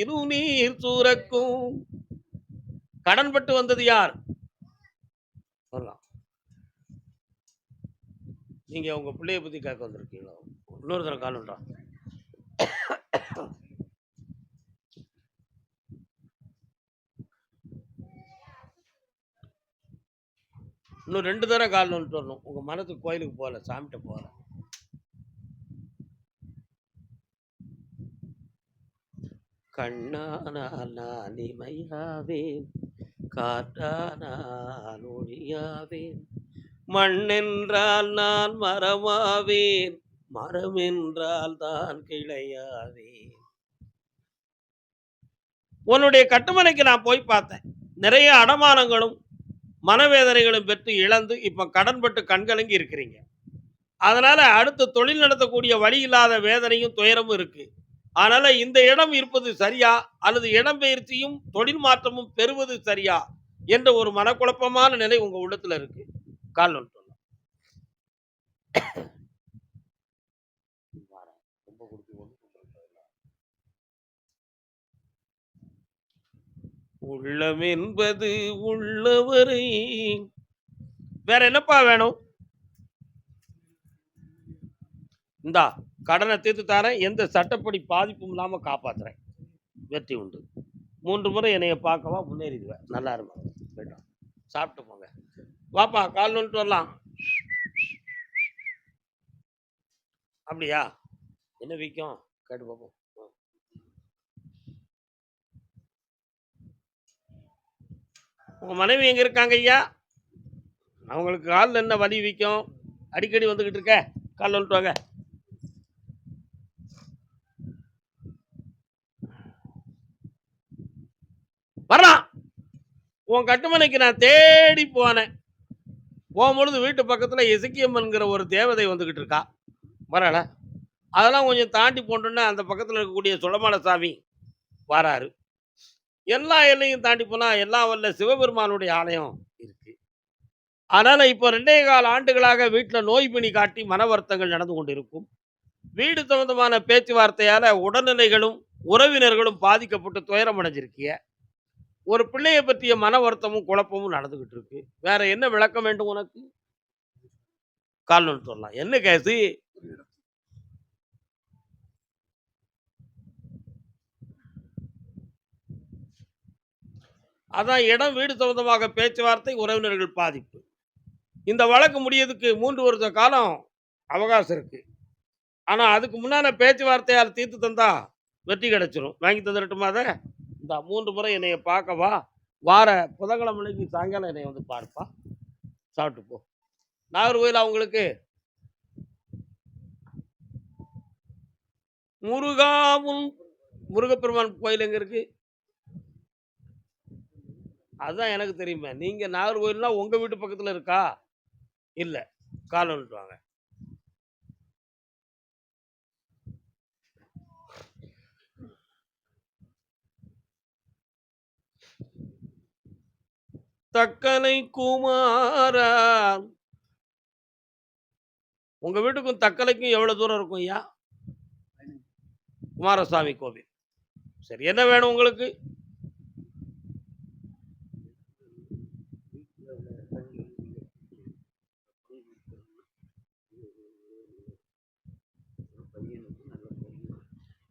இருநீர் சூரக்கும். கடன்பட்டு வந்தது யார் சொல்லலாம். நீங்க உங்க பிள்ளைய பத்தி கேட்க வந்திருக்கீங்களோ? இன்னொரு தடவை காணுன்றான். இன்னும் 2 தடவை கால் வந்துட்டு வரணும். உங்க மனத்துக்கு கோயிலுக்கு போகல, சாமிட்ட போகல. கண்ணானால் நான் இமையாவேன், காற்றானால் ஒளியாவேன், மண்ணென்றால் நான் மரமாவேன், மரம் என்றால் தான் கிளையாவேன். உன்னுடைய கட்டுமனைக்கு நான் போய் பார்த்தேன். நிறைய அடமானங்களும் மனவேதனைகளும் பெற்று இழந்து இப்ப கடன்பட்டு கண்கலங்கி இருக்கிறீங்க. அதனால அடுத்து தொழில் நடத்தக்கூடிய வழி இல்லாத வேதனையும் துயரமும் இருக்கு. அதனால இந்த இடம் இருப்பது சரியா அல்லது இடம்பெயர்ச்சியும் தொழில் மாற்றமும் பெறுவது சரியா என்ற ஒரு மனக்குழப்பமான நிலை உங்க உள்ளத்துல இருக்கு. கால் வந்துட்டு உள்ளம் என்பது உள்ளவரை. வேற என்னப்பா வேணும்? இந்தா கடனை தீர்த்து தரேன், எந்த சட்டப்படி பாதிப்பும் இல்லாம காப்பாத்துறேன், வெற்றி உண்டு. 3 முறை என்னைய பார்க்கவா, முன்னேறிடுவேன். நல்லா இருக்கும். போயிட்டோம், சாப்பிட்டு போங்க. வாப்பா, கால் வந்துட்டு வரலாம். அப்படியா? என்ன விற்கும் கேட்டு பார்ப்போம். உங்க மனைவி எங்க இருக்காங்க ஐயா? அவங்களுக்கு காலில் என்ன வலி விற்கும்? அடிக்கடி வந்துகிட்டு இருக்க, கால் வந்துட்டு வாங்க. வரலாம். உன் கட்டுமனைக்கு நான் தேடி போனேன். போகும்பொழுது வீட்டு பக்கத்தில் எசக்கியம்மன்கிற ஒரு தேவதை வந்துகிட்டு இருக்கா. வரல, அதெல்லாம் கொஞ்சம் தாண்டி போட்டோன்னா அந்த பக்கத்தில் இருக்கக்கூடிய சுடமான சாமி வராரு. எல்லா எல்லையும் தாண்டி போனால் எல்லாம் வல்ல சிவபெருமானுடைய ஆலயம் இருக்கு. அதனால இப்போ 2.25 ஆண்டுகளாக வீட்டில் நோய் பிணி காட்டி மன வருத்தங்கள் நடந்து கொண்டு இருக்கும். வீடு சம்பந்தமான பேச்சுவார்த்தையால உடல்நிலைகளும் உறவினர்களும் பாதிக்கப்பட்டு துயரம் அடைஞ்சிருக்கிய. ஒரு பிள்ளையை பற்றிய மன வருத்தமும் குழப்பமும் நடந்துகிட்டு இருக்கு. வேற என்ன விளக்கம் வேண்டும் உனக்கு? கால் ஒன்று சொல்லலாம். என்ன கேசு? அதான் இடம் வீடு சம்பந்தமாக பேச்சுவார்த்தை உறவினர்கள் பாதிப்பு. இந்த வழக்கு முடியதுக்கு 3 வருஷ காலம் அவகாசம் இருக்கு. ஆனா அதுக்கு முன்னால பேச்சுவார்த்தையால் தீர்த்து தந்தா வெற்றி கிடைச்சிரும். வாங்கி தந்துடட்டுமா? அதை இந்த 3 முறை என்னைய பார்க்கவா, வார புதன்கிழமைக்கு சாயங்காலம் என்னை வந்து பார்ப்பா, சாப்பிட்டு போ. நாகர்கோயில் அவங்களுக்கு முருகாவும் முருகப்பெருமான் கோயில் எங்க இருக்கு? அதுதான் எனக்கு தெரியுமே. நீங்க நாகர்கோயில்னா உங்க வீட்டு பக்கத்துல இருக்கா? இல்ல, கால் வந்துட்டு வாங்க. தக்கலை குமாரா, உங்க வீட்டுக்கும் தக்கலைக்கும் எவ்வளவு தூரம் இருக்கும் ஐயா? குமாரசாமி கோவில். சரி, என்ன வேணும் உங்களுக்கு?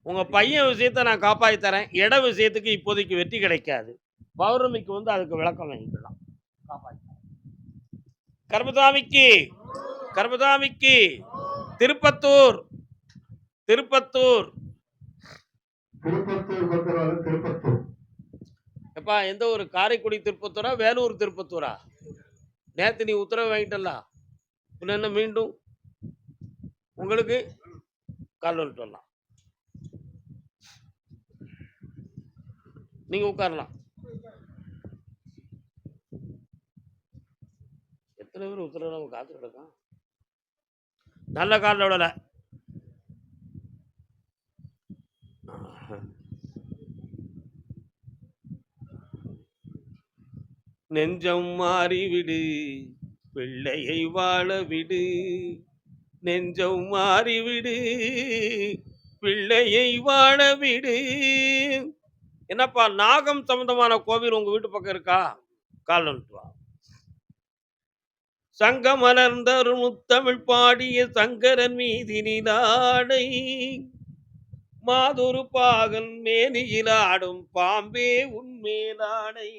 உங்க பையன் விஷயத்தை நான் காப்பாற்றி தரேன். இட விஷயத்துக்கு இப்போதைக்கு வெற்றி கிடைக்காது. பௌர்ணமிக்கு வந்து அதுக்கு விளக்கம் வாங்கிக்கலாம். கர்மசாமிக்கு, கர்மசாமிக்கு திருப்பத்தூர், திருப்பத்தூர், திருப்பத்தூர். எப்பா எந்த ஒரு? காரைக்குடி திருப்பத்தூரா, வேலூர் திருப்பத்தூரா? நேற்று நீ உத்தரவு வாங்கிட்டல, என்ன மீண்டும் உங்களுக்கு? கால் வந்துட்டு வரலாம், நீங்க உட்காரலாம். எத்தனை பேர் உத்தரவு நம்ம காத்து கிடக்கும்? நல்ல காலில் விடல. நெஞ்சம் மாறிவிடு, பிள்ளையை வாழ விடு. நெஞ்சம் மாறிவிடு, பிள்ளையை வாழ விடு. என்னப்பா நாகம் சம்பந்தமான கோவில் உங்க வீட்டு பக்கம் இருக்கா? கால் வந்துட்டு வா. சங்கமலர்ந்தரு முத்தமிழ் பாடிய சங்கரன் மீதினிலாடை மாதொரு பாகன் மேனியில் ஆடும் பாம்பே உன்மேலாடை.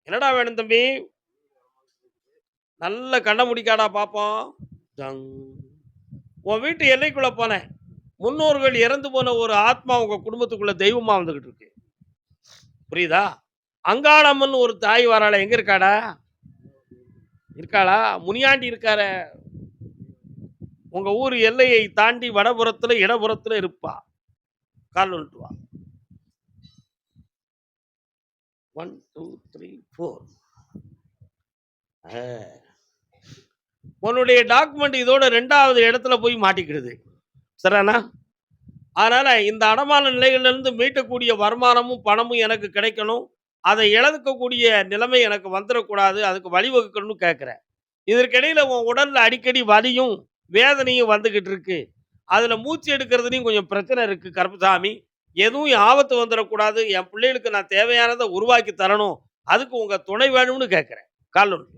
என்னடா வேணும் தம்பி? நல்ல கண்ண முடிக்காடா பாப்போம். ஜங். உன் வீட்டு எல்லைக்குள்ள போனேன். முன்னோர்கள் இறந்து போன ஒரு ஆத்மா உங்க குடும்பத்துக்குள்ள தெய்வமா வந்துகிட்டு இருக்கு. புரியுதா? அங்காளம்மன் ஒரு தாய் வராள, எங்க இருக்காடா? இருக்காளா? முனியாண்டி இருக்கார. உங்க ஊர் எல்லையை தாண்டி வடபுறத்துல இடபுறத்துல இருப்பா. கால் வந்துட்டு வா. 1 2 3 4. உன்னுடைய டாக்குமெண்ட் இதோட 2வது இடத்துல போய் மாட்டிக்கிடுது. சரிண்ணா? அதனால இந்த அடமான நிலைகளிலிருந்து மீட்டக்கூடிய வருமானமும் பணமும் எனக்கு கிடைக்கணும். அதை இழக்கக்கூடிய நிலைமை எனக்கு வந்துடக்கூடாது. அதுக்கு வழிவகுக்கணும்னு கேட்கிறேன். இதற்கிடையில உன் உடல்ல அடிக்கடி வலியும் வேதனையும் வந்துகிட்டு இருக்கு. அதுல மூச்சு எடுக்கிறதுலையும் கொஞ்சம் பிரச்சனை இருக்கு கருப்பசாமி. எதுவும் ஆபத்து வந்துடக்கூடாது. என் பிள்ளைகளுக்கு நான் தேவையானதை உருவாக்கி தரணும். அதுக்கு உங்க துணை வேணும்னு கேட்கிறேன். கால் ஒன்று.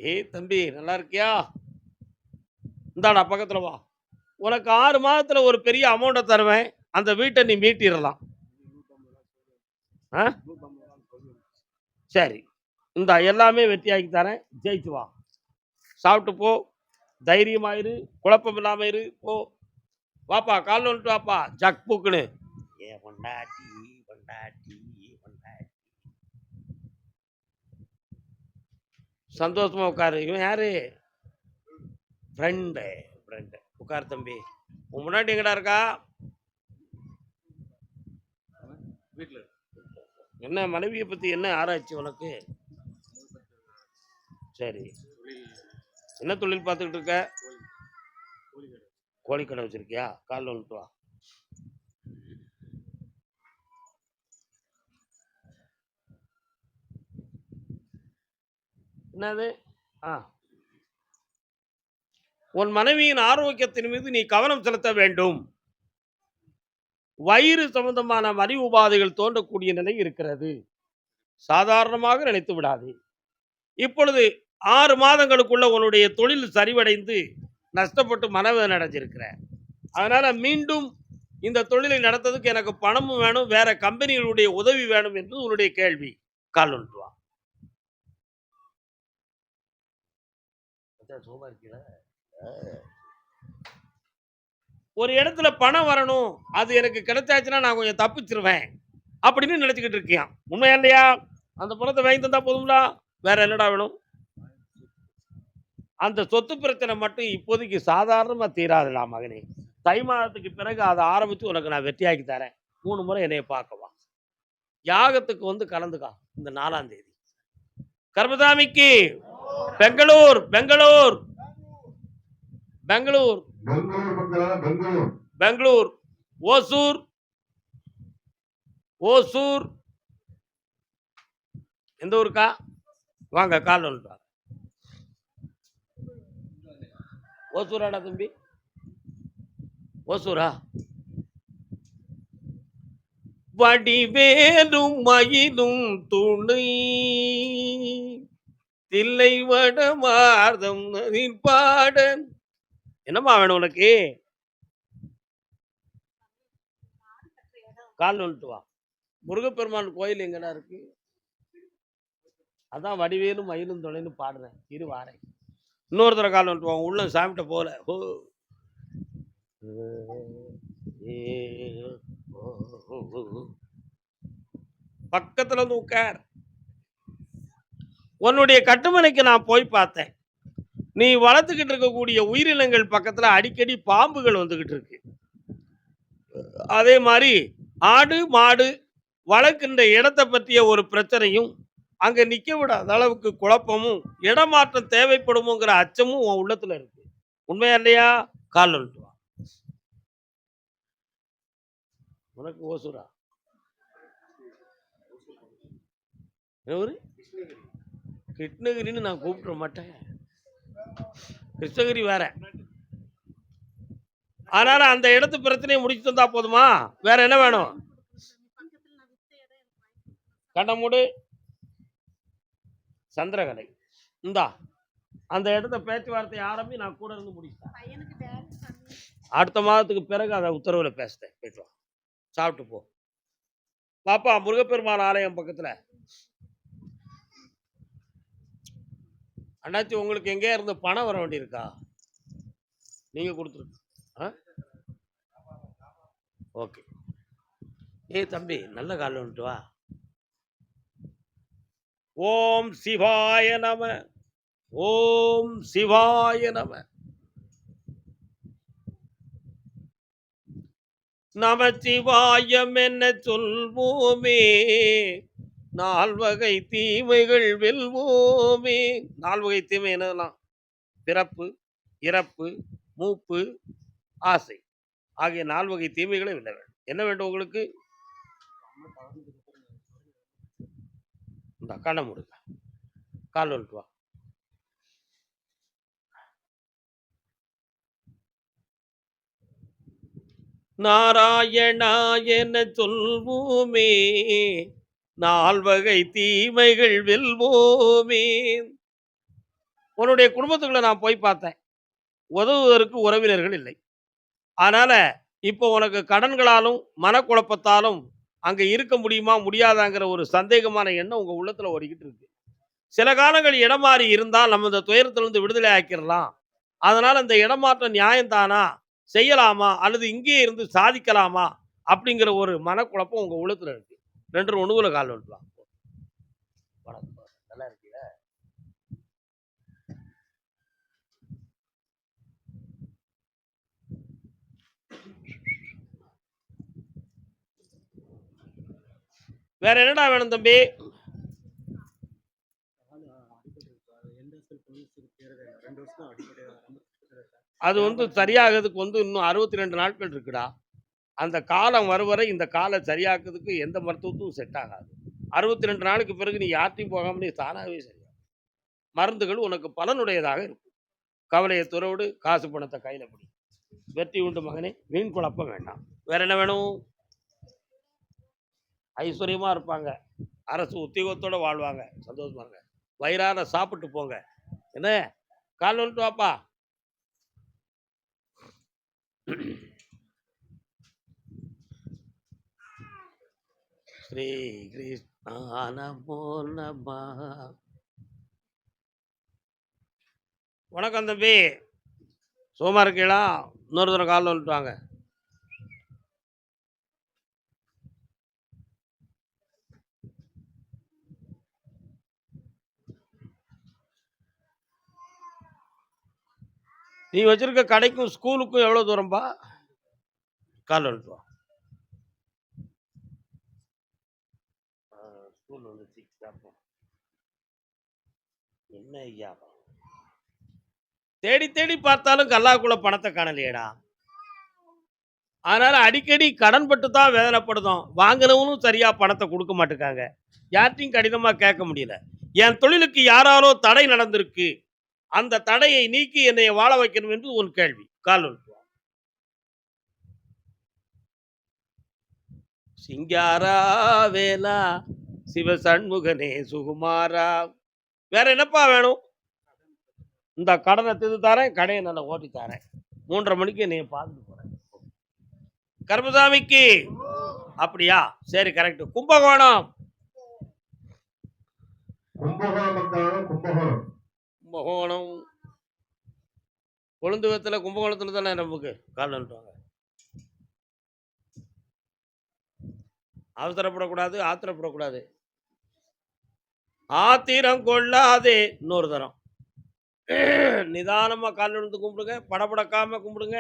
ஏய் தம்பி, நல்லா இருக்கியா? இந்தாடா பக்கத்துல வா. உனக்கு 6 மாதத்துல ஒரு பெரிய அமௌண்ட்டை தருவேன். அந்த வீட்டை நீ மீட்டிடலாம். சரி, இந்த எல்லாமே வெற்றியாக்கி தரேன். ஜெயிச்சு வா. சாப்பிட்டு போ. தைரியமாயிரு. குழப்பம் இல்லாம இரு. போ. வாப்பா, கால் வந்துட்டு வாப்பா. ஜக் பூக்குன்னு. ஏ பொண்டாட்டி பொண்டாட்டி பொண்டாட்டி. சந்தோஷமா உட்காரு. இவன் யாரு? ஃப்ரெண்டு. ஃப்ரெண்டு. உட்கார் தம்பி. உன் முன்னாடி எங்கடா இருக்கா? வீட்டில். என்ன மனைவியை பத்தி என்ன ஆராய்ச்சி உனக்கு? சரி, என்ன தொழில் பார்த்துக்கிட்டு இருக்க? கோழிக்கடை வச்சிருக்கியா? காலில் வந்துட்டு வா. என்னது? உன் மனைவியின் ஆரோக்கியத்தின் மீது நீ கவனம் செலுத்த வேண்டும். வயிறு சம்பந்தமான வலி உபாதைகள் தோன்றக்கூடிய நிலை இருக்கிறது. சாதாரணமாக நினைத்து விடாது. இப்பொழுது 6 மாதங்களுக்குள்ள உன்னுடைய தொழில் சரிவடைந்து நஷ்டப்பட்டு மனவேதனை அடைஞ்சிருக்கிற. அதனால மீண்டும் இந்த தொழிலை நடத்துறதுக்கு எனக்கு பணமும் வேணும், வேற கம்பெனிகளுடைய உதவி வேணும் என்று உன்னுடைய கேள்வி. கால் வந்துட்டு வா. ஒரு இடத்துல பணம் வரணும், அது எனக்கு கிடைச்சாச்சுன்னா நான் கொஞ்சம் தப்பிச்சிருவேன் அப்படின்னு நினைச்சுக்கிட்டு இருக்கியான். உண்மையா இல்லையா? அந்த பணத்தை வாங்கி தந்தா போதும்லா, வேற என்னடா வேணும்? அந்த சொத்து பிரச்சனை மட்டும் இப்போதைக்கு சாதாரணமா தீராதுடா மகனே. தை மாதத்துக்கு பிறகு அதை ஆரம்பிச்சு உனக்கு நான் வெற்றியாக்கி தரேன். 3 முறை என்னைய பார்க்கவா. யாகத்துக்கு வந்து கலந்துக்கா இந்த 4ஆம் தேதி. கர்மசாமிக்கு பெங்களூர் பெங்களூர் பெங்களூர் பெங்களூர் ஓசூர் ஓசூர். எந்த ஊருக்கா? வாங்க, கால் வந்துட்டா. ஓசூராடா தம்பி? ஓசூரா? வடிவேலும் மயிலும் துணை தில்லை வடமார்தம் பாடன். என்னம்மா வேணும் உனக்கு? கால் வந்துட்டு வா. முருகப்பெருமான் கோயில் எங்கடா இருக்கு? அதான் வடிவேலும் மயிலும் துணைன்னு பாடுறேன். இரு வாரேன். இன்னொரு தடவை கால் வந்துட்டு வா. உள்ள சாமிட்ட போல. பக்கத்துல வந்து உட்கார். உன்னுடைய கட்டுமனைக்கு நான் போய் பார்த்தேன். நீ வளர்த்துக்கிட்டு இருக்கக்கூடிய உயிரினங்கள் பக்கத்துல அடிக்கடி பாம்புகள் வந்துகிட்டு இருக்கு. அதே மாதிரி ஆடு மாடு வளர்க்கின்ற இடத்தை பற்றிய ஒரு பிரச்சனையும், அங்க நிக்க விடாத அளவுக்கு குழப்பமும், இடமாற்றம் தேவைப்படுமோங்கிற அச்சமும் உன் உள்ளத்துல இருக்கு. உண்மையா இல்லையா? கால் வந்துட்டு வா. உனக்கு ஓசூரா? கிருஷ்ணகிரின்னு நான் கூப்பிட மாட்டேன். கிருஷ்ணகிரி வேற. அதனால அந்த இடத்து பிரச்சனையை முடிச்சு தந்தா போதுமா? வேற என்ன வேணும்? கண்ண மூடு. சந்திரகலை. இந்தா அந்த இடத்த பேச்சுவார்த்தை ஆரம்பி, நான் கூட இருந்து முடிச்சிட்டேன். அடுத்த மாதத்துக்கு பிறகு அதை உத்தரவுல பேசுறேன். போயிட்டு வா. சாப்பிட்டு போ. பாப்பா, முருகப்பெருமான் ஆலயம் பக்கத்துல. அண்ணாச்சி, உங்களுக்கு எங்கேயா இருந்து பணம் வர வேண்டியிருக்கா? நீங்க கொடுத்துருக்கு. ஓகே. ஏய் தம்பி, நல்ல காலில் வந்துட்டு வா. ஓம் சிவாய நம. ஓம் சிவாய நம. நமச்சிவாயம் என்ன சொல்வோமே, நால்வகை தீமைகள் வெல்வோமே. நால்வகை தீமை என்னலாம்? பிறப்பு, இறப்பு, மூப்பு, ஆசை ஆகிய நால்வகை தீமைகளை வெல்ல வேண்டும். என்ன வேண்டும் உங்களுக்கு? இந்த கண்ண முடுங்க. கால் வந்துட்டு வா. நாராயணா என சொல்வோமே, நால்வகை தீமைகள் வெல்வோமே. உன்னுடைய குடும்பத்துக்குள்ள நான் போய் பார்த்தேன். உதவுவதற்கு உறவினர்கள் இல்லை. அதனால இப்போ உனக்கு கடன்களாலும் மனக்குழப்பத்தாலும் அங்க இருக்க முடியுமா முடியாதாங்கிற ஒரு சந்தேகமான எண்ணம் உங்க உள்ளத்துல ஓடிக்கிட்டு இருக்கு. சில காலங்கள் இடம் மாறி இருந்தால் நம்ம இந்த துயரத்திலிருந்து விடுதலை ஆக்கிடலாம். அதனால இந்த இடமாற்றம் நியாயம்தானா, செய்யலாமா, அல்லது இங்கேயே இருந்து சாதிக்கலாமா அப்படிங்கிற ஒரு மனக்குழப்பம் உங்க உள்ளத்துல இருக்கு. 2 ஒண்ணுல கால் வந்துடலாம். வணக்கம், நல்லா இருக்கீங்க? வேற என்னடா வேணும் தம்பி? அது சரியாகிறதுக்கு இன்னும் 62 நாட்கள் இருக்குடா. அந்த காலம் வரை இந்த காலை சரியாக்குறதுக்கு எந்த மருத்துவத்தும் செட் ஆகாது. 62 நாளுக்கு பிறகு நீ யார்ட்டையும் போகாம நீ தானாகவே சரியாகும். மருந்துகள் உனக்கு பலனுடையதாக இருக்கும். கவலையை துறவிடு, காசு பணத்தை கையில பிடி. வெற்றி உண்டு மகனே, வீண் குழப்பம் வேண்டாம். வேற என்ன வேணும்? ஐஸ்வர்யமா இருப்பாங்க, அரசு உத்தியோகத்தோட வாழ்வாங்க, சந்தோஷமாங்க, வயிறார சாப்பிட்டு போங்க. என்ன கால் வந்துட்டு வாப்பா. ஸ்ரீ கிருஷ்ணா நமோ நம. வணக்கம் தம்பி, சுகமா இருக்கீங்களா? இன்னொரு தடவை காலில் வந்துட்டு வாங்க. நீ வச்சிருக்க கடைக்கும் ஸ்கூலுக்கும் எவ்வளோ தூரம்பா? காலில் வந்துட்டு வா. ஸ்கூல் என்ன ஐயா, தேடி தேடி பார்த்தாலும் கல்லாக்குள்ள பணத்தை காணலையேடா. அதனால அடிக்கடி கடன் பட்டு தான் வேதனைப்படுதோம். வாங்கினவனும் சரியா பணத்தை கொடுக்க மாட்டேங்காங்க. யார்ட்டையும் கடினமா கேட்க முடியல. என் தொழிலுக்கு யாராலோ தடை நடந்திருக்கு. அந்த தடையை நீக்கி என்னை வாழ வைக்கணும் என்று உன் கேள்வி. கால் சிங்காரா வேலா சிவ சண்முகனே சுகுமாரா. வேற என்னப்பா வேணும்? இந்த கடனை திது தரேன், கடையை நல்லா ஓட்டி தரேன். 3:30 மணிக்கு என்னைய பார்த்துட்டு போறேன். கருப்பசாமிக்கு அப்படியா? சரி, கரெக்ட். கும்பகோணம். கும்பகோணம் கொழுந்துவத்துல கும்பகோணத்துல தானே நமக்கு கால் வந்துட்டாங்க. அவசரப்படக்கூடாது, ஆத்திரப்படக்கூடாது. ஆத்திரம் கொள்ளாதே. இன்னொரு தரம் நிதானமா கால் விழுந்து கும்பிடுங்க, படபடக்காம கும்பிடுங்க.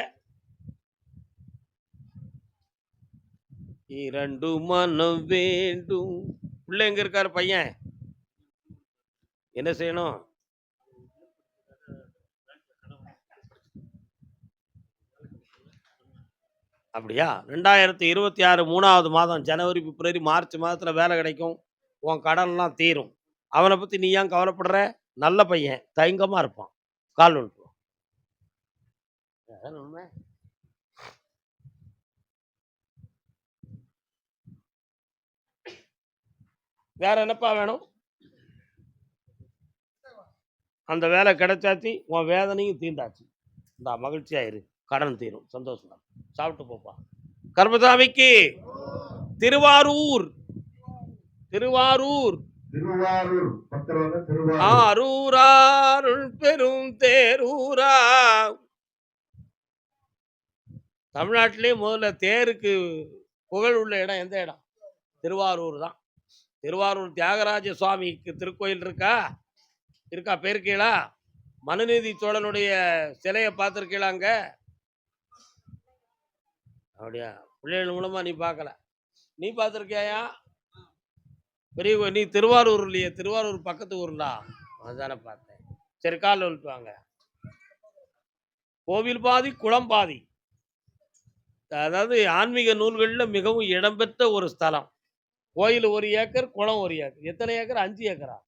2 மனம் வேண்டும். பிள்ளை எங்க இருக்காரு? பையன் என்ன செய்யணும்? அப்படியா? 2026 3வது மாதம் ஜனவரி, பிப்ரவரி, மார்ச் மாதத்துல வேலை கிடைக்கும். உன் கடன்லாம் தீரும். அவனை பத்தி நீ ஏன் கவலைப்படுற? நல்ல பையன், தயங்கமா இருப்பான். கால் வந்துட்டு அதான் உண்மை. வேற என்னப்பா வேணும்? அந்த வேலை கிடைச்சாச்சு, உன் வேதனையும் தீர்ந்தாச்சு. இந்த மகிழ்ச்சியா இரு, கடன் தீரும், சந்தோஷமா சாப்பிட்டு போப்பா. கர்மசாமிக்கு திருவாரூர் திருவாரூர் திருவாரூர் பத்திரம் திருவாரூர் ஆரூராருள் பெரும் தேரூரா. தமிழ்நாட்டிலே முதல்ல தேருக்கு புகழ் உள்ள இடம் எந்த இடம்? திருவாரூர் தான். திருவாரூர் தியாகராஜ சுவாமிக்கு திருக்கோயில் இருக்கா? இருக்கா? போயிருக்கீங்களா? மனுநீதி சோழனுடைய சிலையை பார்த்துருக்கீங்களா அங்க? அப்படியா? பிள்ளைகள் மூலமா நீ பார்க்கல, நீ பார்த்துருக்கியா? பெரிய நீ திருவாரூர் இல்லையே, திருவாரூர் பக்கத்து ஊர்லா, அதுதானே பார்த்தேன். சரி, கால் வந்துட்டு வாங்க. கோவில் பாதி குளம் பாதி, அதாவது ஆன்மீக நூல்களில் மிகவும் இடம்பெற்ற ஒரு ஸ்தலம். கோயில் 1 ஏக்கர், குளம் 1 ஏக்கர். எத்தனை ஏக்கர்? 5 ஏக்கரா?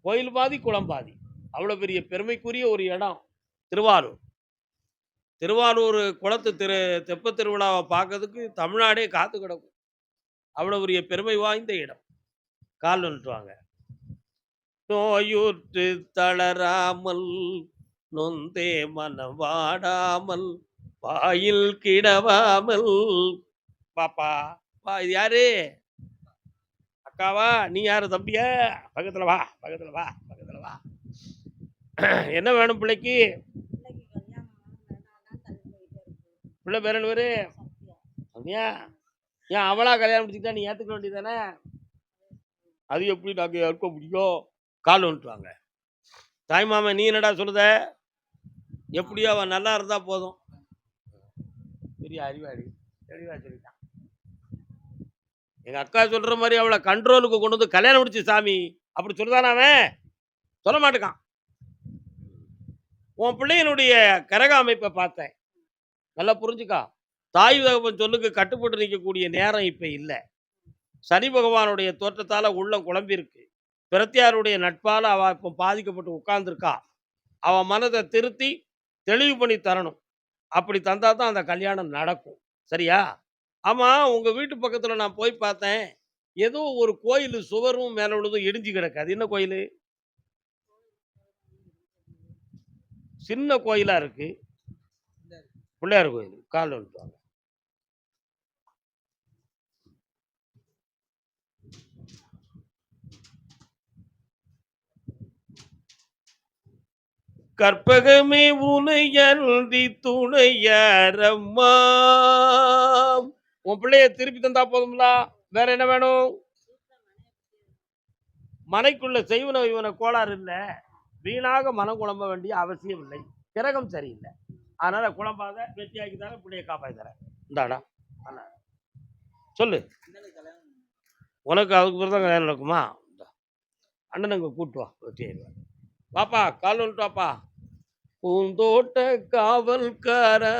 கோயில் பாதி குளம் பாதி, அவ்வளோ பெரிய பெருமைக்குரிய ஒரு இடம் திருவாரூர். திருவாரூர் குளத்து தெப்ப திருவிழாவை பார்க்கறதுக்கு தமிழ்நாடே காத்து கிடக்கும். அவ்வளோ பெரிய பெருமை வாய்ந்த இடம். கால் வந்துட்டு வாங்க. நோயுற்று தளராமல் நொந்தே மனம் வாடாமல் வாயில் கிடவாமல். பாப்பா வா. இது யாரு? அக்காவா? நீ யாரு? தம்பியா? பக்கத்துல வா, பக்கத்துல வா, பக்கத்துல வா. என்ன வேணும் பிள்ளைக்கு? பிள்ளை பேர் என்ன பேரு? சந்தியா. ஏன் அவளா கல்யாணம் முடிச்சுக்கிட்டா நீ ஏத்துக்க வேண்டியதானே? அது எப்படி நாங்க இருக்க முடியும்? கால் வந்துட்டு வாங்க. தாய் மாமன், நீ என்னடா சொல்லுத? எப்படியோ அவன் நல்லா இருந்தா போதும். பெரிய அறிவாளி, தெளிவா சொல்லிட்டான். எங்க அக்கா சொல்ற மாதிரி அவளை கண்ட்ரோலுக்கு கொண்டு வந்து கல்யாணம் முடிச்சு சாமி அப்படி சொல்லுதானே? அவன் சொல்ல மாட்டேக்கான். உன் பிள்ளையனுடைய கரக அமைப்பை பார்த்தேன், நல்லா புரிஞ்சுக்கா. தாய் தகப்பன் சொல்லுக்கு கட்டுப்பட்டு நிற்கக்கூடிய நேரம் இப்ப இல்லை. சனி பகவானுடைய தோற்றத்தால உள்ளம் குழம்பிருக்கு. பிரத்தியாருடைய நட்பால அவ இப்போ பாதிக்கப்பட்டு உட்கார்ந்துருக்கா. அவன் மனதை திருத்தி தெளிவு பண்ணி தரணும். அப்படி தந்தா தான் அந்த கல்யாணம் நடக்கும். சரியா? ஆமா, உங்க வீட்டு பக்கத்துல நான் போய் பார்த்தேன், ஏதோ ஒரு கோயில் சுவரும் மேல உள்ளதும் இடிஞ்சு கிடக்கு. அது என்ன கோயில்? சின்ன கோயிலா இருக்கு. பிள்ளையார் கோயில். கால் வந்துட்டாங்க. கற்பகமே உனையன்றி துணையாரம்மா. உன் பிள்ளைய திருப்பி தந்தா போதும்ல, வேற என்ன வேணும்? மனைக்குள்ள செய்வன இவன கோளாறு இல்லை, வீணாக மனம் குழம்ப வேண்டிய அவசியம் இல்லை. கிரகம் சரியில்லை, அதனால குழம்பாத, வெற்றியாக்கி தர, பிள்ளைய காப்பாற்றி தரேன். இந்தாடா சொல்லு. உனக்கு அதுக்கு பிறகு தான் கல்யாணம் நடக்குமா? அண்ணனுங்க கூட்டு வா, வெற்றியாயிருவேன். வாப்பா, கால் வந்துட்டு வாப்பா. பூந்தோட்ட காவல்காரா.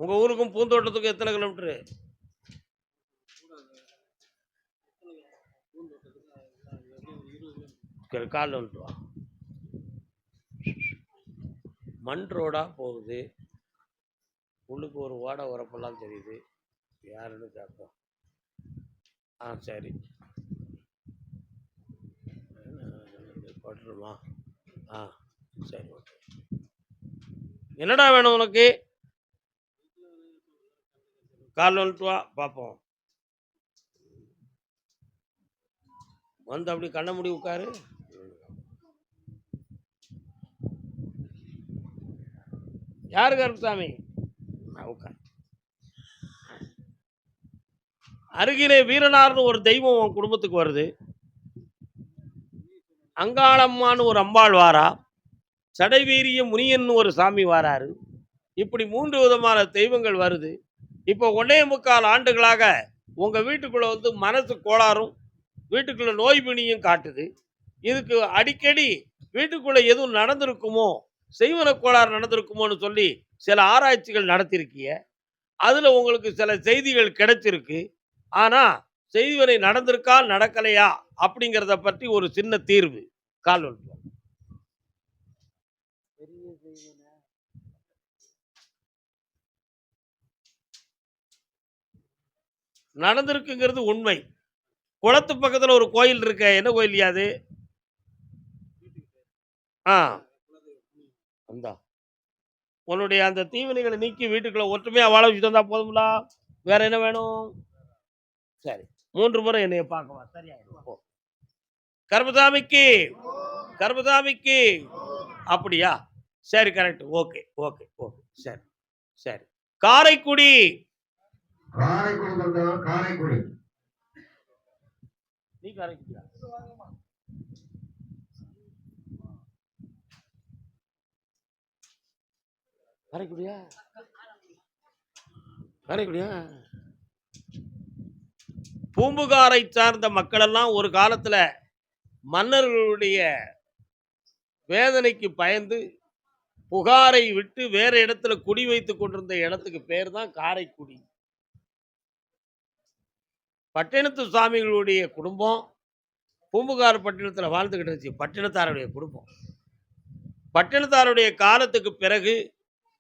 உங்க ஊருக்கும் பூந்தோட்டத்துக்கும் எத்தனை கிலோமீட்டரு? கால் வந்துட்டு வா. மண் ரோடா போகுது, உள்ளுக்கு ஒரு ஓடை உரப்பெல்லாம் தெரியுது. யாருன்னு கேட்போம். சரி, போட்டுருமா? சரி, ஓகே. என்னடா வேணும் உனக்கு? கால் வந்துட்டு வா, பார்ப்போம். வந்து அப்படி கண்ண முடி உட்காரு. யாரு கருப்புசாமி? உட்கார். அருகிலே வீரனார்னு ஒரு தெய்வம் உன் குடும்பத்துக்கு வருது. அங்காளம்மான்னு ஒரு அம்பாள் வாரா. சடைவீரிய முனியன் ஒரு சாமி வாராரு. இப்படி 3 விதமான தெய்வங்கள் வருது. இப்போ 1.25 ஆண்டுகளாக உங்க வீட்டுக்குள்ள வந்து மனசு கோளாறும் வீட்டுக்குள்ள நோய் பிணியும் காட்டுது. இதுக்கு அடிக்கடி வீட்டுக்குள்ள எதுவும் நடந்திருக்குமோ, செய்வன கோளாறு நடந்திருக்குமோன்னு சொல்லி சில ஆராய்ச்சிகள் நடத்திருக்கிய. அதுல உங்களுக்கு சில செய்திகள் கிடைச்சிருக்கு. ஆனா செய்வனை நடந்திருக்கா நடக்கலையா அப்படிங்கிறத பற்றி ஒரு சின்ன தீர்வு. கால் வலிக்கும். பெரிய செய்வன. நடந்திருக்குங்கிறது உண்மை. குளத்து பக்கத்துல ஒரு கோயில் இருக்க. என்ன கோயில்யா அது? ஆ. அந்தா. உன்னுடைய அந்த தீவினைகளை நீக்கி வீட்டுக்குள்ள ஒற்றுமையா வாழ வச்சுட்டு வந்தா போதும்ல. வேற என்ன வேணும்? சரி. 3 முறை என்னைய பார்க்க வா. சரியாயிடும். போ. கருப்பசாமிக்கு கருப்பசாமிக்கு அப்படியா? சரி கரெக்ட். Okay, okay, okay. சரி, சரி. காரைக்குடி. காரைக்குடி வந்தவன் காரைக்குடி. நீ காரைக்குடியா? காரைக்குடியா? காரைக்குடியா? பூம்புகாரை சார்ந்த மக்கள் எல்லாம் ஒரு காலத்துல மன்னர்களுடைய வேதனைக்கு பயந்து புகாரை விட்டு வேற இடத்துல குடி வைத்துக் கொண்டிருந்த இடத்துக்கு பேர் தான் காரைக்குடி. பட்டினத்து சுவாமிகளுடைய குடும்பம் பூம்புகார் பட்டினத்தில் வாழ்ந்துகிட்டு இருந்துச்சு. பட்டினத்தாருடைய குடும்பம். பட்டினத்தாருடைய காலத்துக்கு பிறகு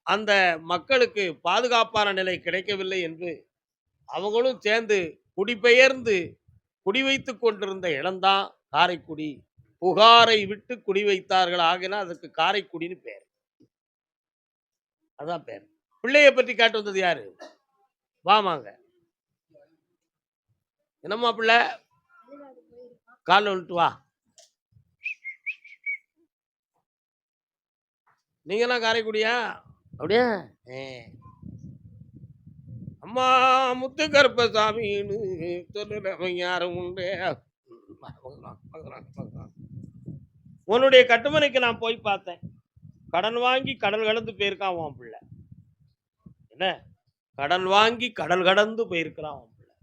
அந்த மக்களுக்கு பாதுகாப்பான நிலை கிடைக்கவில்லை என்று அவங்களும் சேர்ந்து குடிபெயர்ந்து குடி வைத்துக் கொண்டிருந்த இடம்தான் காரைக்குடி. புகாரை விட்டு குடி வைத்தார்கள். ஆகினா அதுக்கு காரைக்குடின்னு பேர். அதான் பேர். பிள்ளைய பற்றி காட்டு வந்தது யாரு? வாமாங்க. என்னம்மா பிள்ளை? காலில் விட்டு வா. நீங்களாம் காரைக்குடியா? அப்படியா? அம்மா முத்து கருப்பசாமின்னு சொல்லுறவன் யாரும் உண்டு. உன்னுடைய கட்டுமனைக்கு நான் போய் பார்த்தேன். கடன் வாங்கி கடல் கடந்து போயிருக்கான் உன் பிள்ளை. என்ன? கடன் வாங்கி கடல் கடந்து போயிருக்கிறான் உன் பிள்ளை.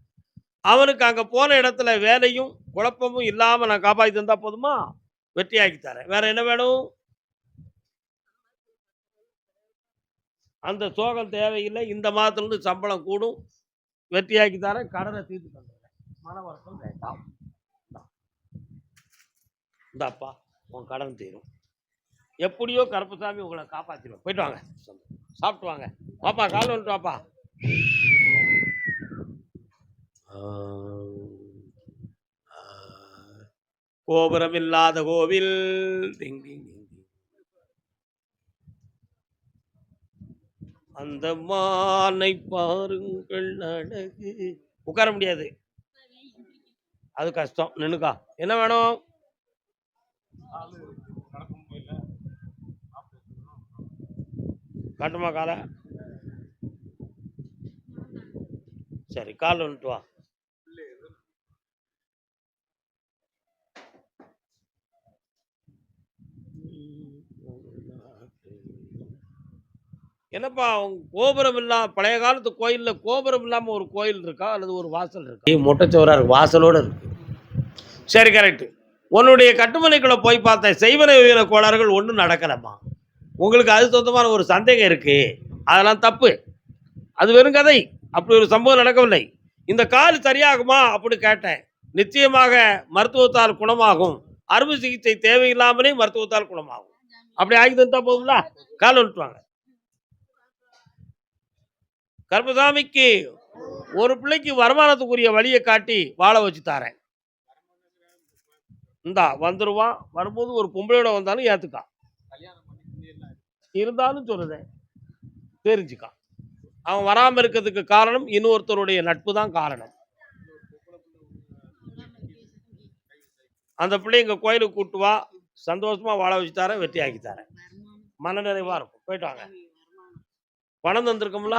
அவனுக்கு அங்க போன இடத்துல வேலையும் குழப்பமும் இல்லாம நான் காப்பாத்தி தந்தா போதுமா? வெற்றியாக்கி தரேன். வேற என்ன வேணும்? அந்த சோகம் தேவையில்லை. இந்த மாதத்திலிருந்து சம்பளம் கூடும். வெற்றியாக்கி தரேன். கடனை தீர்த்து தந்துடுறேன். மன வருத்தம் வேண்டாம். இந்தாப்பா உன் கடன் தீரும். எப்படியோ கருப்பசாமி உங்களை காப்பாற்றிடுவோம். போயிட்டு வாங்க. சாப்பிட்டு வாங்க. வாப்பா கால் வந்துட்டு வாப்பா. கோபுரம் இல்லாத கோவில். அந்த மானை பாருங்கள் அழகு. உட்கார முடியாது. அது கஷ்டம். நின்னுக்கா. என்ன வேணும்? காட்டுமா காலை? சரி கால் வந்துட்டு வா. என்னப்பா கோபுரம் இல்லாம பழைய காலத்து கோயில்ல கோபுரம் இல்லாம ஒரு கோயில் இருக்கா அல்லது ஒரு வாசல் இருக்கா? மொட்டைச்சோரா இருக்கு. வாசலோட இருக்கு. சரி கரெக்ட். உன்னுடைய கட்டுமனைக்குள்ள போய் பார்த்தேன். செய்வன வீர கோளாறுகள் ஒன்றும் நடக்கலம்மா. உங்களுக்கு அது சொந்தமான ஒரு சந்தேகம் இருக்கு. அதெல்லாம் தப்பு. அது வெறும் கதை. அப்படி ஒரு சம்பவம் நடக்கவில்லை. இந்த கால் சரியாகுமா அப்படின்னு கேட்டேன். நிச்சயமாக மருத்துவத்தால் குணமாகும். அறுவை சிகிச்சை தேவையில்லாமலே மருத்துவத்தால் குணமாகும். அப்படி ஆகி தந்தா போதுங்களா? கால் வந்துட்டுவாங்க. கருப்பசாமிக்கு ஒரு பிள்ளைக்கு வருமானத்துக்குரிய வழியை காட்டி வாழ வச்சு தரேன். இந்தா வந்துருவான். வரும்போது ஒரு பொம்பளையோட வந்தாலும் ஏத்துக்கா. இருந்தாலும் சொல்லுதேன் தெரிஞ்சுக்கா. அவன் வராம இருக்கிறதுக்கு காரணம் இன்னொருத்தருடைய நட்பு தான் காரணம். அந்த பிள்ளை எங்க கோயிலுக்கு கூட்டு வா. சந்தோஷமா வாழ வச்சு தரேன். வெற்றி ஆக்கி தரேன். மன நிறைவா இருக்கும். போயிட்டு வாங்க. பணம் தந்திருக்கோம்ல.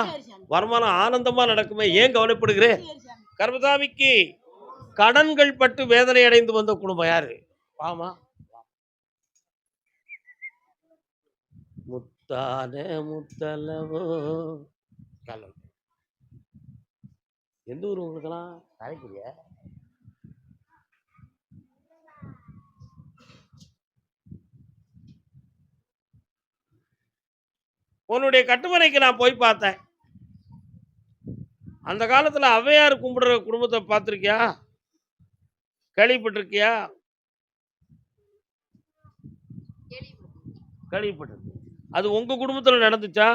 வருமானம் ஆனந்தமா நடக்குமே. ஏன் கவலைப்படுகிறேன்? கருப்பசாமிக்கு கடன்கள் பட்டு வேதனை அடைந்து வந்த குடும்பம் யாரு? ஆமா. முத்தான முத்தலவோ. எந்த ஊர் உங்களுக்கெல்லாம்? காரைக்குடியா? உன்னுடைய கட்டுமனைக்கு நான் போய் பார்த்தேன். அந்த காலத்துல ஔவையார் கும்பிடுற குடும்பத்தை பார்த்திருக்கியா? கேள்விப்பட்டிருக்கியா? கேள்விப்பட்டிருக்க. அது உங்க குடும்பத்துல நடந்துச்சா?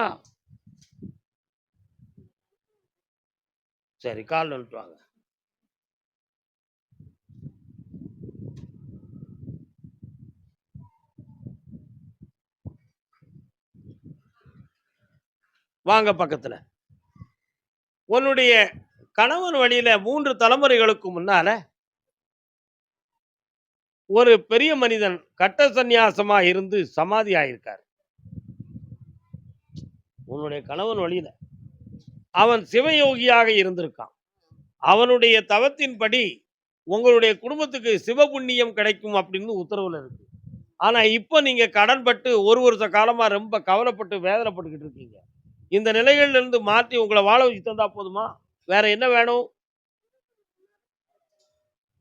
சரி, கால் வந்துட்டு வாங்க. வாங்க பக்கத்துல. உன்னுடைய கணவன் வழியில 3 தலைமுறைகளுக்கு முன்னால ஒரு பெரிய மனிதன் கட்ட சந்நியாசமா இருந்து சமாதி ஆயிருக்கார். உன்னுடைய கணவன் வழியில அவன் சிவயோகியாக இருந்திருக்கான். அவனுடைய தவத்தின்படி உங்களுடைய குடும்பத்துக்கு சிவபுண்ணியம் கிடைக்கும் அப்படின்னு உத்தரவுல இருக்கு. ஆனா இப்ப நீங்க கடன்பட்டு ஒரு வருஷ காலமா ரொம்ப கவலைப்பட்டு வேதனைப்பட்டுக்கிட்டு இருக்கீங்க. இந்த நிலைகள்ல இருந்து மாற்றி உங்களை வாழ வச்சு தந்தா போதுமா? வேற என்ன வேணும்?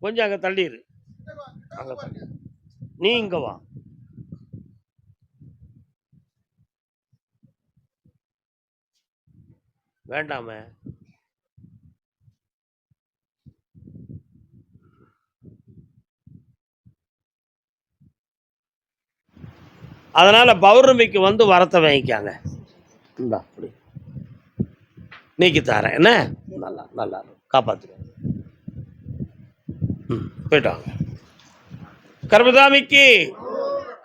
கொஞ்சம் அங்க தள்ளிரு. அங்க தள்ளி. நீ இங்க வா. வேண்டாமே. அதனால பௌர்ணமிக்கு வந்து வரத்தை வாங்கிக்காங்க. இந்தா அப்படி நீக்கி தரேன். என்ன நல்லா நல்லா காப்பாத்துங்க. போயிட்டு வாங்க. கர்மதாமிக்கு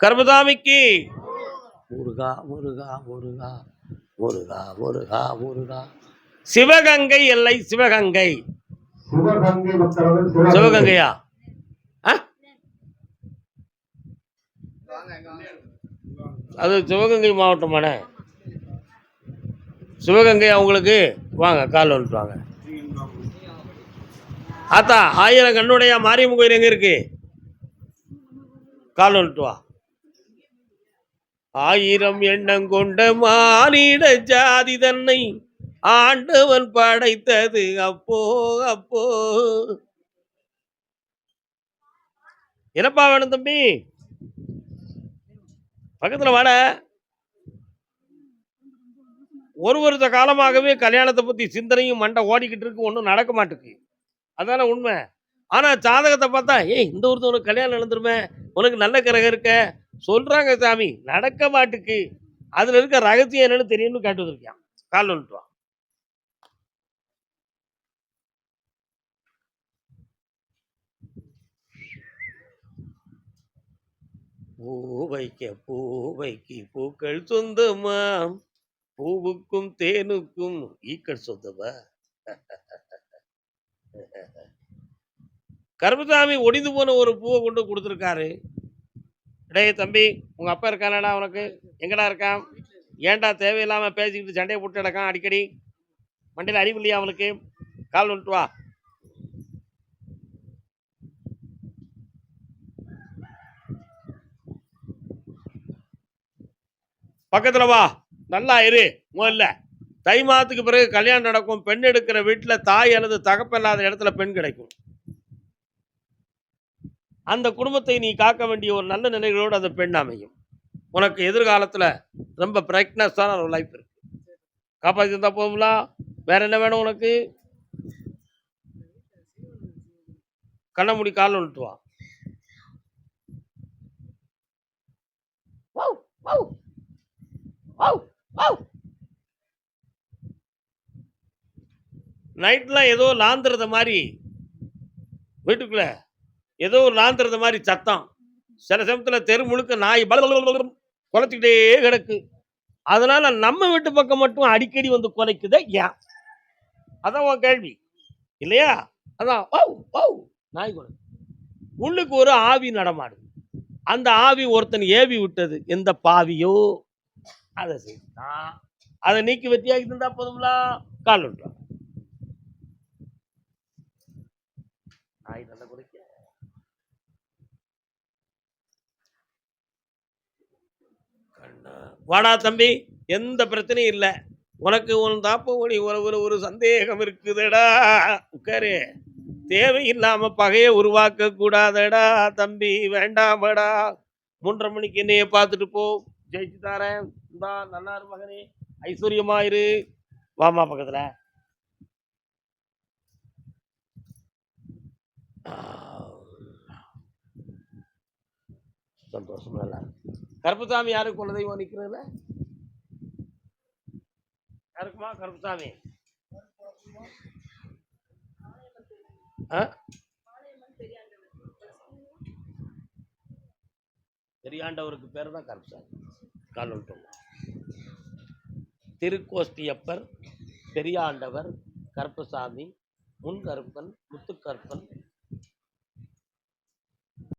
கர்மதாமிக்கு முருகா முருகா முருகா முருகா முருகா முருகா. சிவகங்கை எல்லை சிவகங்கை. சிவகங்கை மக்களவர் சிவகங்கை. சிவகங்கையா? ஆ? அது சிவகங்கை மாவட்டமான சிவகங்கை. அவங்களுக்கு வாங்க, கால் வந்துட்டு வாங்க. ஆத்தா, 1000 கண்ணுடைய மாரியம்மன் கோயில் எங்க இருக்கு? கால் வந்துட்டு வா. 1000 எண்ணம் கொண்ட மானிட ஜாதி தன்னை ஆண்டவன் படைத்தது அப்போ அப்போ. என்னப்பா வேணும் தம்பி? பக்கத்துல வாட. ஒரு வருஷ காலமாகவே கல்யாணத்தை பத்தி சிந்தனையும் மண்டை ஓடிக்கிட்டு இருக்கு, ஒன்றும் நடக்க மாட்டேங்குது. அதான உண்மை. ஆனா ஜாதகத்தை பார்த்தா, ஏய் இந்த ஒருத்தர் உனக்கு கல்யாணம் நடந்துருமே, உனக்கு நல்ல கிரகம் இருக்க சொல்றாங்க சாமி, நடக்க மாட்டுக்கு. அதுல இருக்க ரகசியம் என்னன்னு தெரியும்னு கேட்டு வந்திருக்கான். கால் வந்துட்டு வா. பூவைக்கு பூக்கள் சொந்தமா, பூவுக்கும் தேனுக்கும் ஈக்கள் சொந்தமா. கருமசாமி ஒடிந்து போன ஒரு பூவை கொண்டு கொடுத்துருக்காரு. டேய் தம்பி, உங்க அப்பா இருக்கானடா உனக்கு? எங்கடா இருக்கான்? ஏன்டா தேவையில்லாம பேசிக்கிட்டு சண்டையை போட்டு கிடக்கான் அடிக்கடி? மண்டையில் அறிவு இல்லையா அவனுக்கு? கால் வந்துட்டு வா. பக்கத்துல வா. நல்லா இரு. முதல்ல தை மாதத்துக்கு பிறகு கல்யாணம் நடக்கும். பெண் எடுக்கிற வீட்டில் தாய் அல்லது தகப்ப இல்லாத இடத்துல பெண் கிடைக்கும். அந்த குடும்பத்தை நீ காக்க வேண்டிய ஒரு நல்ல நிலைகளோடு அந்த பெண் அமையும். உனக்கு எதிர்காலத்துல ரொம்ப பிரைட்னஸான ஒரு லைஃப் இருக்கு. காப்பாற்றி தந்தா போகும்ல. வேற என்ன வேணும் உனக்கு? கண்ண மூடி கால் வந்துட்டு வா. நைட்லாம் ஏதோ லாந்துறத மாதிரி வீட்டுக்குள்ள ஏதோ ஒரு லாந்துறத மாதிரி சத்தம். சில சமயத்துல தெரு முழுக்க நாய் குலைச்சிக்கிட்டே கிடக்கு. அதனால நம்ம வீட்டு பக்கம் மட்டும் அடிக்கடி வந்து குலைக்குதே ஏன்? அதான் உன் கேள்வி இல்லையா? அதான் நாய் குலை. உள்ளுக்கு ஒரு ஆவி நடமாடுது. அந்த ஆவி ஒருத்தன் ஏவி விட்டது. எந்த பாவியோ அதை செய்தான். அதை நீக்கி வெற்றியாகி தந்தா போதும்ல. கால் விட்டு நாய் நல்ல குறைக்க. வாடா தம்பி, எந்த பிரச்சனையும் இல்லை. உனக்கு உன் தாப்பமணி உறவுல ஒரு சந்தேகம் இருக்குதுடா. உட்காரு. தேவையில்லாம பகையை உருவாக்க கூடாதடா தம்பி, வேண்டாமடா. 3:30 மணிக்கு என்னைய பார்த்துட்டு போ. ஜெயிச்சு தாரேன். நல்லா இரு மகனே, ஐஸ்வர்யமா இரு. வாமா பக்கத்துல. ஆ, சந்தோஷம், நல்லா இருக்கு. கருப்புசாமி யாருக்கு குலதெய்வம் நிற்கிறதுல? யாருக்குமா கருப்புசாமி? ஆ? பெரியாண்டவருக்கு பேர் தான் கருப்புசாமி. கால் விட்டுங்க. திருக்கோஷ்டியப்பர், பெரியாண்டவர், கருப்புசாமி, முன்கருப்பன், முத்துக்கருப்பன்,